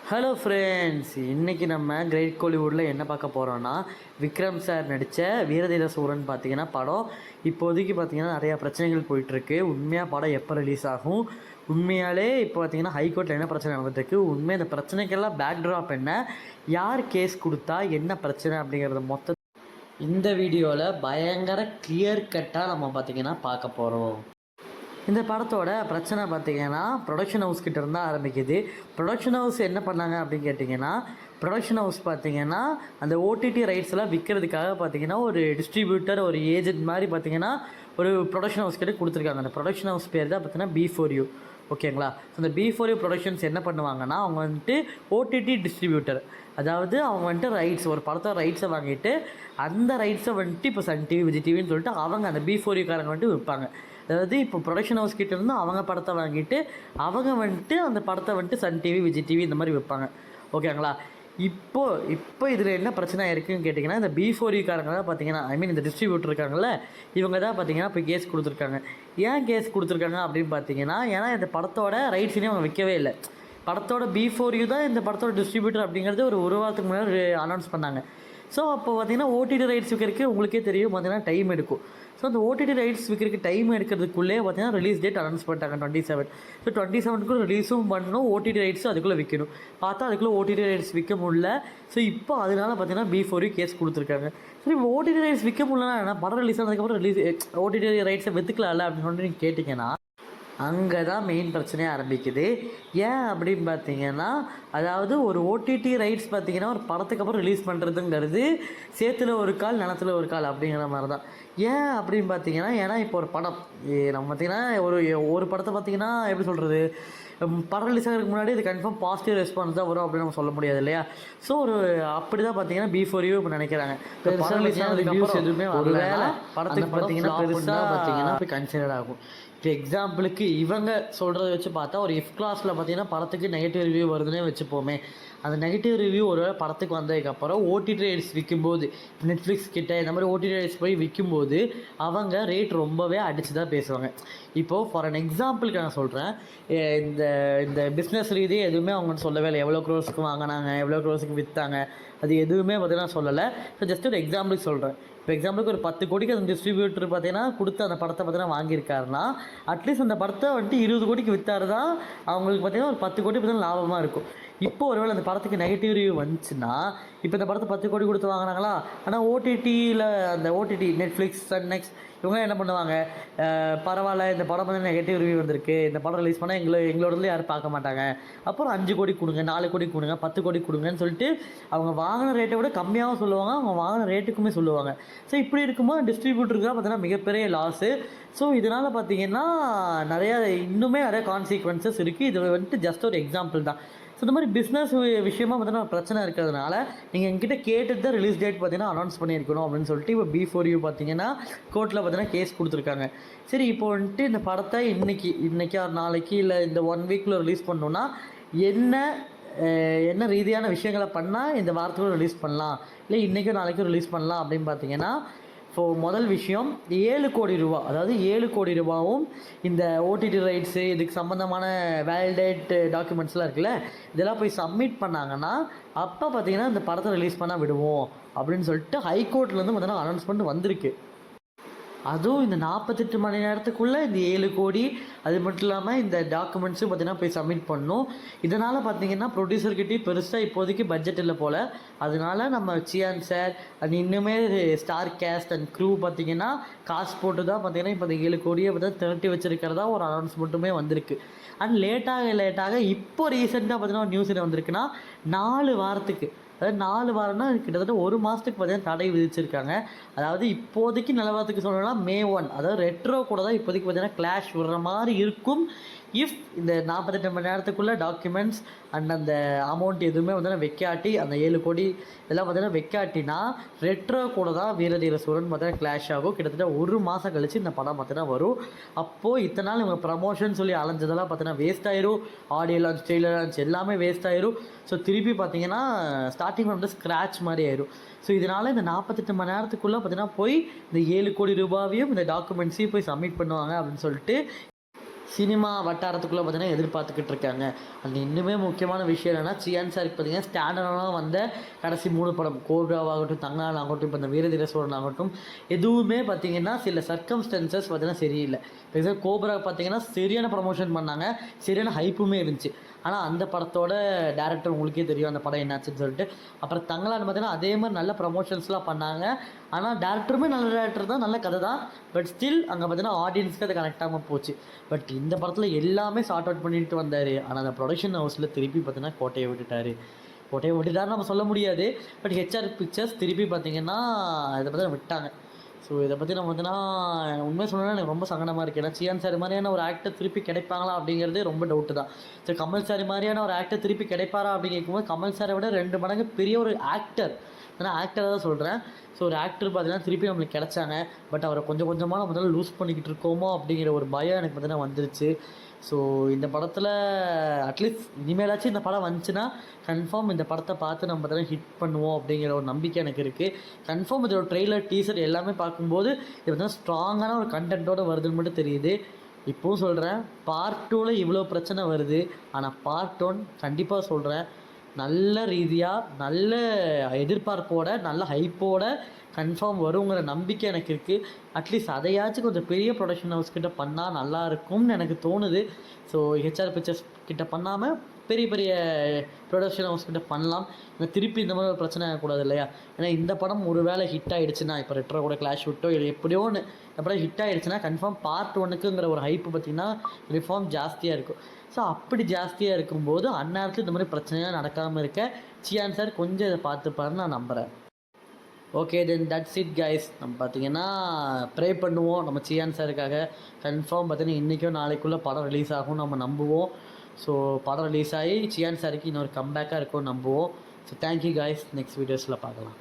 Hello friends, இன்றைக்கி நம்ம great கோலிவுட்டில் என்ன பார்க்க போகிறோன்னா, விக்ரம் சார் நடித்த வீரதீர சூரன் பார்த்தீங்கன்னா படம் இப்போதைக்கு பார்த்தீங்கன்னா நிறையா பிரச்சனைகள் போயிட்டுருக்கு. உண்மையாக படம் எப்போ ரிலீஸ் ஆகும், உண்மையாலே இப்போ பார்த்தீங்கன்னா ஹைகோர்ட்டில் என்ன பிரச்சனை நடந்துட்டுருக்கு, உண்மையாக இந்த பிரச்சனைக்கெல்லாம் பேக்ட்ராப் என்ன, யார் கேஸ் கொடுத்தா என்ன பிரச்சனை அப்படிங்கிறத மொத்த இந்த வீடியோவில் பயங்கர கிளியர் கட்டாக நம்ம பார்த்திங்கன்னா பார்க்க போகிறோம். இந்த படத்தோட பிரச்சனை பார்த்திங்கன்னா ப்ரொடக்ஷன் ஹவுஸ் கிட்ட இருந்தால் ஆரம்பிக்குது. ப்ரொடக்ஷன் ஹவுஸ் என்ன பண்ணாங்க அப்படின்னு கேட்டிங்கன்னா, ப்ரொடக்ஷன் ஹவுஸ் பார்த்திங்கன்னா அந்த ஓடிடி ரைட்ஸ் எல்லாம் விற்கிறதுக்காக பார்த்திங்கன்னா ஒரு டிஸ்ட்ரிபியூட்டர், ஒரு ஏஜென்ட் மாதிரி பார்த்திங்கன்னா ஒரு ப்ரொடக்ஷன் ஹவுஸ் கிட்ட கொடுத்துருக்காங்க. அந்த ப்ரொடக்ஷன் ஹவுஸ் பேர் தான் பார்த்திங்கன்னா B4U. ஓகேங்களா? ஸோ அந்த B4U ப்ரொடக்ஷன்ஸ் என்ன பண்ணுவாங்கன்னா, அவங்க வந்துட்டு ஓடிடி டிஸ்ட்ரிபியூட்டர், அதாவது அவங்க வந்துட்டு ரைட்ஸ், ஒரு படத்தோட ரைட்ஸை வாங்கிட்டு அந்த ரைட்ஸை வந்துட்டு இப்போ சன் டிவி, விஜய் டிவின்னு சொல்லிட்டு அவங்க அந்த B4U காரங்க வந்துட்டு விற்பாங்க. அதாவது இப்போ ப்ரொடக்ஷன் ஹவுஸ் கிட்ட இருந்து அவங்க படத்தை வாங்கிட்டு அவங்க வந்துட்டு அந்த படத்தை வந்துட்டு சன் டிவி, விஜய் டிவி இந்த மாதிரி வைப்பாங்க. ஓகேங்களா? இப்போ இதில் என்ன பிரச்சனை இருக்குதுன்னு கேட்டிங்கன்னா, இந்த B4U காரங்க தான் பார்த்தீங்கன்னா, ஐ மீன் இந்த டிஸ்ட்ரிபியூட்டர் இருக்காங்கல்ல, இவங்க தான் பார்த்தீங்கன்னா இப்போ கேஸ் கொடுத்துருக்காங்க. ஏன் கேஸ் கொடுத்துருக்காங்க அப்படின்னு பார்த்தீங்கன்னா, ஏன்னா இந்த படத்தோட ரைட்ஸையும் அவங்க விற்கவே இல்லை. படத்தோட B4U தான் இந்த படத்தோட டிஸ்ட்ரிபியூட்டர் அப்படிங்கிறது ஒரு வாரத்துக்கு முன்னாடி அனௌன்ஸ் பண்ணாங்க. ஸோ அப்போ பார்த்தீங்கன்னா ஓடிடி ரைட்ஸ் விற்கிறதுக்கு உங்களுக்கே தெரியும் பார்த்தீங்கன்னா டைம் எடுக்கும். ஸோ அந்த ஓடிடி ரைட்ஸ் விற்கிறதுக்கு டைம் எடுக்கிறதுக்குள்ளே பார்த்தீங்கன்னா ரிலீஸ் டேட் அனௌன்ஸ் பண்ணிட்டாங்க 27. ஸோ 27க்கு ரிலீஸும் பண்ணணும், ஓடிடி ரைட்ஸும் அதுக்குள்ளே விற்கணும். பார்த்தா அதுக்குள்ளே ஓடிடி ரைட்ஸ் விற்க முடியல. ஸோ இப்போ அதனால பார்த்தீங்கன்னா B4U கேஸ் கொடுத்துருக்காங்க. சரி, ஓடிடி ரைட்ஸ் விற்க முடியலன்னா என்ன, படம் ரிலீஸ் ஆனதுக்கப்புறம் ஓடிடி ரைட்ஸை விற்றுக்கலாம்ல அப்படின்னு சொல்லிட்டு நீங்கள் கேட்டிங்கன்னா, அங்கே தான் மெயின் பிரச்சனையாக ஆரம்பிக்குது. ஏன் அப்படின்னு பார்த்தீங்கன்னா, அதாவது ஒரு ஓடிடி ரைட்ஸ் பார்த்தீங்கன்னா ஒரு படத்துக்கு அப்புறம் ரிலீஸ் பண்ணுறதுங்கிறது சேத்துல ஒரு கால் நிலத்துல ஒரு கால் அப்படிங்கிற மாதிரி தான். ஏன் அப்படின்னு பார்த்தீங்கன்னா, ஏன்னா இப்போ ஒரு படம் நம்ம பார்த்திங்கன்னா ஒரு படத்தை பார்த்திங்கன்னா எப்படி சொல்கிறது, படம் ரிலீஸ் ஆகிறதுக்கு முன்னாடி இது கன்ஃபார்ம் பாசிட்டிவ் ரெஸ்பான்ஸ் தான் வரும் அப்படின்னு நம்ம சொல்ல முடியாது இல்லையா? ஸோ அப்படி தான் பார்த்தீங்கன்னா B4U இப்போ நினைக்கிறாங்க. படம் ரிலீஸ் ஆனதுக்கப்புறம் எதுவுமே ஒரு வேலை படத்துக்கு பார்த்தீங்கன்னா பெருசாக பார்த்தீங்கன்னா போய் கன்சிடர் ஆகும். இப்போ எக்ஸாம்பிளுக்கு இவங்க சொல்கிறத வச்சு பார்த்தா ஒரு F கிளாஸில் பார்த்தீங்கன்னா படத்துக்கு நெகட்டிவ் ரிவ்யூ வருதுன்னே வச்சுப்போமே. அந்த நெகட்டிவ் ரிவ்யூ ஒரு வேளை படத்துக்கு வந்ததுக்கப்புறம் ஓடிடி ரைட்ஸ் விற்கும்போது, நெட்ஃப்ளிக்ஸ் கிட்ட இந்த மாதிரி ஓடிடி ரைட்ஸ் போய் விற்கும்போது அவங்க ரேட் ரொம்பவே அடித்து தான் பேசுவாங்க. இப்போது ஃபார் அன் எக்ஸாம்பிளுக்கு நான் சொல்கிறேன், இந்த இந்த பிஸ்னஸ் ரீதியாக எதுவுமே அவங்க சொல்லவே இல்லை. எவ்வளோ க்ரோஸுக்கு வாங்கினாங்க, எவ்வளோ க்ரோஸுக்கு விற்றாங்க, அது எதுவுமே பார்த்தீங்கன்னா சொல்லலை. ஸோ ஜஸ்ட் ஒரு எக்ஸாம்பிளுக்கு சொல்கிறேன். இப்போ எக்ஸாம்பிளுக்கு ஒரு 10 கோடிக்கு அந்த டிஸ்ட்ரிபியூட்டர் பார்த்தீங்கன்னா கொடுத்து அந்த படத்தை பார்த்தீங்கன்னா வாங்கியிருக்காருன்னா, அட்லீஸ்ட் அந்த படத்தை வந்துட்டு 20 கோடிக்கு விற்றாரு தான் அவங்களுக்கு பார்த்தீங்கன்னா ஒரு 10 கோடி பார்த்தீங்கன்னா லாபமாக இருக்கும். இப்போ ஒருவேளை அந்த படத்துக்கு நெகட்டிவ் ரிவ்யூ வந்துச்சுன்னா, இப்போ இந்த படத்தை 10 கோடி கொடுத்து வாங்கினாங்களா, ஆனால் ஓடிடியில் அந்த ஓடிடி நெட்ஃப்ளிக்ஸ், சன் நெக்ஸ்ட் இவங்க என்ன பண்ணுவாங்க, பரவாயில்ல இந்த படம் வந்து நெகட்டிவ் ரிவ்யூ வந்திருக்கு, இந்த படம் ரிலீஸ் பண்ணால் எங்களோடதுல யாரும் பார்க்க மாட்டாங்க, அப்புறம் 5 கோடி கொடுங்க, 4 கோடி கொடுங்க, 10 கோடி கொடுங்கன்னு சொல்லிட்டு அவங்க வாங்கின ரேட்டை விட கம்மியாகவும் சொல்லுவாங்க, அவங்க வாங்கின ரேட்டுக்குமே சொல்லுவாங்க. ஸோ இப்படி இருக்கும்போது டிஸ்ட்ரிபியூட்டருக்கு தான் பார்த்தீங்கன்னா மிகப்பெரிய லாஸு. ஸோ இதனால் பார்த்தீங்கன்னா இன்னுமே நிறைய கான்சிக்வன்சஸ் இருக்குது. இது வந்துட்டு ஜஸ்ட் ஒரு எக்ஸாம்பிள் தான். ஸோ இந்த மாதிரி பிஸ்னஸ் விஷயமாக பார்த்தீங்கன்னா பிரச்சனை இருக்கிறதுனால நீங்கள் எங்கிட்ட கேட்டு தான் ரிலீஸ் டேட் பார்த்தீங்கன்னா அனௌன்ஸ் பண்ணியிருக்கணும் அப்படின்னு சொல்லிட்டு இப்போ B4U பார்த்தீங்கன்னா கோர்ட்டில் பார்த்தீங்கன்னா கேஸ் கொடுத்துருக்காங்க. சரி, இப்போ வந்துட்டு இந்த படத்தை இன்றைக்கி ஒரு நாளைக்கு இல்லை இந்த 1 வீக்கில் ரிலீஸ் பண்ணோன்னா என்ன ரீதியான விஷயங்களை பண்ணால் இந்த வாரத்துக்குள்ள ரிலீஸ் பண்ணலாம், இல்லை இன்றைக்கும் நாளைக்கும் ரிலீஸ் பண்ணலாம் அப்படின்னு பார்த்தீங்கன்னா, ஸோ முதல் விஷயம் 7 கோடி ரூபா, அதாவது 7 கோடி ரூபாவும் இந்த ஓடிடி ரைட்ஸு இதுக்கு சம்மந்தமான வேலிடேட் டாக்குமெண்ட்ஸ்லாம் இருக்குல்ல, இதெல்லாம் போய் சப்மிட் பண்ணாங்கன்னா அப்போ பார்த்தீங்கன்னா இந்த படத்தை ரிலீஸ் பண்ணால் விடுவோம் அப்படின்னு சொல்லிட்டு ஹைகோர்ட்லேருந்து பார்த்தீங்கன்னா அனௌன்ஸ்மெண்ட் வந்திருக்கு. அதுவும் இந்த 48 மணி நேரத்துக்குள்ளே இந்த 7 கோடி, அது மட்டும் இல்லாமல் இந்த டாக்குமெண்ட்ஸும் பார்த்தீங்கன்னா போய் சப்மிட் பண்ணணும். இதனால் பார்த்தீங்கன்னா ப்ரொடியூசர்கிட்டையும் பெருசாக இப்போதைக்கு பட்ஜெட் இல்லை போல். அதனால நம்ம சியான் சார் அது இன்னுமே ஸ்டார் கேஸ்ட் அண்ட் க்ரூ பார்த்தீங்கன்னா காசு போட்டு தான் பார்த்தீங்கன்னா இப்போ இந்த 7 கோடியை பார்த்தா திரட்டி வச்சுருக்கிறதா ஒரு அனௌன்ஸ்மெண்ட்டுமே வந்திருக்கு. அண்ட் லேட்டாக இப்போ ரீசெண்டாக பார்த்தீங்கன்னா நியூஸ் என்ன வந்திருக்குன்னா, 4 வாரத்துக்கு, அதாவது 4 வாரம்னா கிட்டத்தட்ட 1 மாதத்துக்கு பார்த்தீங்கன்னா தடை விதிச்சிருக்காங்க. அதாவது இப்போதைக்கு நிலவரத்துக்கு சொல்லணும்னா May 1, அதாவது ரெட்ரோ கூட தான் இப்போதைக்கு பார்த்தீங்கன்னா கிளாஷ் விடுற மாதிரி இருக்கும். இஃப் இந்த 48 மணி நேரத்துக்குள்ளே டாக்குமெண்ட்ஸ் அண்ட் அந்த அமௌண்ட் எதுவுமே பார்த்தீங்கன்னா வைக்காட்டி, அந்த 7 கோடி இதெல்லாம் பார்த்தீங்கன்னா வைக்காட்டினா ரெட்ரோ கூட தான் வீரதீர சூரன் பார்த்தீங்கன்னா கிளாஷ் ஆகும். கிட்டத்தட்ட 1 மாதம் கழிச்சு இந்த படம் பார்த்தீங்கன்னா வரும். அப்போது இத்தனை நாள் இவங்க ப்ரமோஷன் சொல்லி அலைஞ்சதெல்லாம் பார்த்தீங்கன்னா வேஸ்ட் ஆயிரும். ஆடியோ லான்ச், ட்ரெய்லர் லான்ச் எல்லாமே வேஸ்ட் ஆயிரும். ஸோ திருப்பி பார்த்தீங்கன்னா ஸ்டார்டிங் வந்து ஸ்க்ராட்ச் மாதிரி ஆயிரும். ஸோ இதனால் இந்த 48 மணி நேரத்துக்குள்ளே பார்த்தீங்கன்னா போய் இந்த 7 கோடி ரூபாவையும் இந்த டாக்குமெண்ட்ஸையும் போய் சப்மிட் பண்ணுவாங்க அப்படின்னு சொல்லிட்டு சினிமா வட்டாரத்துக்குள்ளே பார்த்தீங்கன்னா எதிர்பார்த்துக்கிட்டு இருக்காங்க. அது இன்னுமே முக்கியமான விஷயம் என்னென்னா, சியான் சாருக்கு பார்த்தீங்கன்னா ஸ்டாண்டர்டாக வந்த கடைசி 3 படம் கோப்ராவாகட்டும், தங்கலான் ஆகட்டும், இப்போ இந்த வீரதீர சூரன் ஆகட்டும், எதுவுமே பார்த்தீங்கன்னா சில சர்க்கம்ஸ்டன்சஸ் பார்த்தீங்கன்னா சரியில்லை. இப்போ எக்ஸாம்பிள் கோப்ரா பார்த்தீங்கன்னா சரியான ப்ரமோஷன் பண்ணாங்க, சரியான ஹைப்புமே இருந்துச்சு. ஆனால் அந்த படத்தோட டேரக்டர் உங்களுக்கே தெரியும் அந்த படம் என்னாச்சுன்னு சொல்லிட்டு. அப்புறம் தங்கலான் பார்த்தீங்கன்னா அதே மாதிரி நல்ல ப்ரமோஷன்ஸ்லாம் பண்ணாங்க. ஆனால் டேரக்டருமே நல்ல டேரக்டர் தான், நல்ல கதை தான். பட் ஸ்டில் அங்கே பார்த்தீங்கன்னா ஆடியன்ஸ்க்கு அது கனெக்ட் ஆகாமல் போச்சு. பட் இந்த படத்தில் எல்லாமே சார்ட் அவுட் பண்ணிட்டு வந்தார். ஆனால் அந்த ப்ரொடக்ஷன் ஹவுஸில் திருப்பி பார்த்தீங்கன்னா கோட்டையை விட்டுட்டாருன்னு நம்ம சொல்ல முடியாது. பட் ஹெச்ஆர் பிக்சர்ஸ் திருப்பி பார்த்தீங்கன்னா இதை பற்றி விட்டாங்க. ஸோ இதை பற்றி நம்ம வந்துன்னா உண்மையாக சொல்லணும்னா எனக்கு ரொம்ப சங்கடமாக இருக்குது. ஏன்னா சியான் சார் மாதிரியான ஒரு ஆக்டர் திருப்பி கிடைப்பாங்களா அப்படிங்கிறதே ரொம்ப டவுட்டு தான். ஸோ கமல் சார் மாதிரியான ஒரு ஆக்டர் திருப்பி கிடைப்பாரா அப்படின்னு கேட்கும்போது கமல் சாரை விட 2 மடங்கு பெரிய ஒரு ஆக்டர். ஆனால் ஆக்டராக தான் சொல்கிறேன். ஸோ ஒரு ஆக்டர் பார்த்தீங்கன்னா திருப்பி நம்மளுக்கு கிடைச்சாங்க. பட் அவரை கொஞ்சம் கொஞ்சமாக நம்ம முதல்ல லூஸ் பண்ணிக்கிட்டு இருக்கோமோ அப்படிங்கிற ஒரு பயம் எனக்கு பார்த்தீங்கன்னா வந்துருச்சு. ஸோ இந்த படத்தில் அட்லீஸ்ட் இனிமேலாச்சும் இந்த படம் வந்துச்சுன்னா கன்ஃபார்ம் இந்த படத்தை பார்த்து நம்ம பார்த்தீங்கன்னா ஹிட் பண்ணுவோம் அப்படிங்கிற ஒரு நம்பிக்கை எனக்கு இருக்குது. கன்ஃபார்ம் இதோட ட்ரெய்லர் டீசர் எல்லாமே பார்க்கும்போது இது பார்த்தீங்கன்னா ஸ்ட்ராங்கான ஒரு கண்டென்ட்டோடு வருதுன்னு மட்டும் தெரியுது. இப்போவும் சொல்கிறேன், பார்ட் 2ல் இவ்வளோ பிரச்சனை வருது. ஆனால் பார்ட் 1 கண்டிப்பாக சொல்கிறேன் நல்ல ரீதியாக, நல்ல எதிர்பார்ப்போட, நல்ல ஹைப்போட கன்ஃபார்ம் வருங்கிற நம்பிக்கை எனக்கு இருக்குது. அட்லீஸ்ட் அதையாச்சும் கொஞ்சம் பெரிய ப்ரொடக்ஷன் ஹவுஸ் கிட்ட பண்ணால் நல்லா இருக்கும்னு எனக்கு தோணுது. ஸோ ஹெச்ஆர் பிக்சர்ஸ் கிட்ட பண்ணாமல் பெரிய பெரிய ப்ரொடக்ஷன் ஹவுஸ் கிட்ட பண்ணலாம். ஏன்னா திருப்பி இந்த மாதிரி ஒரு பிரச்சனை ஆகக்கூடாது இல்லையா? ஏன்னா இந்த படம் ஒரு வேளை ஹிட் ஆகிடுச்சுன்னா, இப்போ ரெட்ரோ கூட கிளாஷ் விட்டோ இல்லை எப்படியோ ஒன்று இந்த படம் ஹிட் ஆகிடுச்சுன்னா கன்ஃபார்ம் பார்ட் 1க்குங்கிற ஒரு ஹைப்பு பார்த்திங்கன்னா ரிஃபார்ம் ஜாஸ்தியாக இருக்கும். ஸோ அப்படி ஜாஸ்தியாக இருக்கும்போது அந்நேரத்தில் இந்த மாதிரி பிரச்சனையாக நடக்காமல் இருக்க சியான் சார் கொஞ்சம் இதை பார்த்துப்பாருன்னு நான் நம்புகிறேன். Okay then that's it guys. நம்ம பார்த்திங்கன்னா ப்ரே பண்ணுவோம் நம்ம சியான் சாருக்காக. கன்ஃபார்ம் பார்த்திங்கன்னா இன்றைக்கோ நாளைக்குள்ளே படம் ரிலீஸ் ஆகும் நம்ம நம்புவோம். ஸோ படம் ரிலீஸ் ஆகி சியான் சாருக்கு இன்னொரு கம்பேக்காக இருக்கும்னு நம்புவோம். So thank you guys. நெக்ஸ்ட் வீடியோஸில் பார்க்கலாம்.